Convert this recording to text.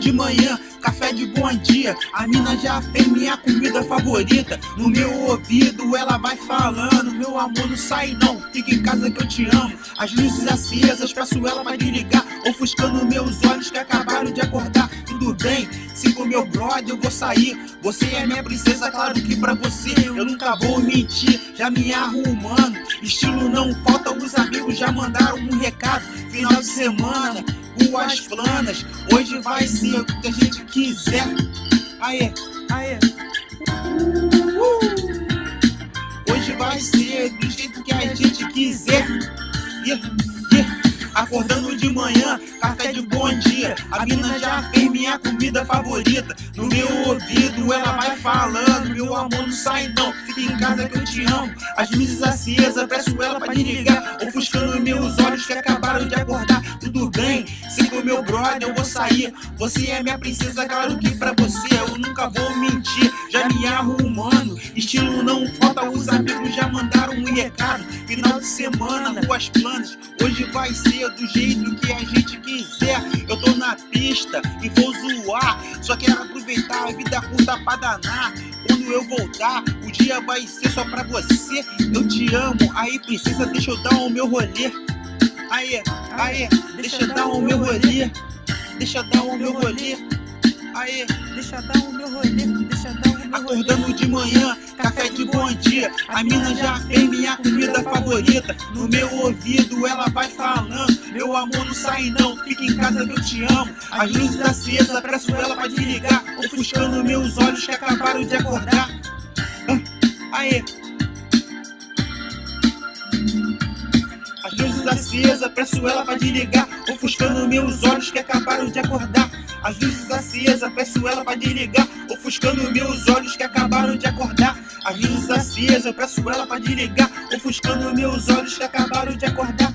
de manhã, café de bom dia. A mina já fez minha comida favorita. No meu ouvido ela vai falando: meu amor, não sai não, fica em casa que eu te amo. As luzes acesas, peço ela pra desligar, ofuscando meus olhos que acabaram de acordar. Tudo bem, se for meu brother eu vou sair. Você é minha princesa, claro que pra você eu nunca vou mentir. Já me arrumando, estilo não falta, os amigos já mandaram um recado. Final de semana, ruas planas, hoje vai ser o que a gente quiser. Aê, aê. Hoje vai ser do jeito que a gente quiser. Acordando de manhã, café de bom dia. A mina já fez minha comida favorita. No meu ouvido ela vai falando: meu amor, não sai não, fica em casa que eu te amo. As luzes acesas, peço ela pra desligar, ofuscando meus olhos que acabaram de acordar. Tudo bem, se for meu brother eu vou sair. Você é minha princesa, claro que pra você eu nunca vou mentir. Já me arrumando, estilo não falta, os amigos já mandaram um recado. Final de semana, ruas planas, hoje vai ser do jeito que a gente quiser. Eu tô na pista e vou zoar, só quero aproveitar a vida curta pra danar. Quando eu voltar, o dia vai ser só pra você. Eu te amo, aí princesa, deixa eu dar o meu rolê. Aê, aê, deixa eu dar o meu rolê. Deixa eu dar o meu rolê. Aê, deixa eu dar o meu rolê. Deixa eu dar o meu rolê. Acordando de manhã, café de bom dia. A mina já fez minha comida favorita. No meu ouvido ela vai falando: meu amor, não sai não, fica em casa que eu te amo. As luzes acesas, peço ela pra desligar, ofuscando meus olhos que acabaram de acordar. Aê. As luzes acesas, peço ela pra desligar, ofuscando meus olhos que acabaram de acordar. As luzes acesas, peço ela pra desligar, ofuscando meus olhos que acabaram de acordar. As luzes acesas, peço ela pra desligar, ofuscando meus olhos que acabaram de acordar.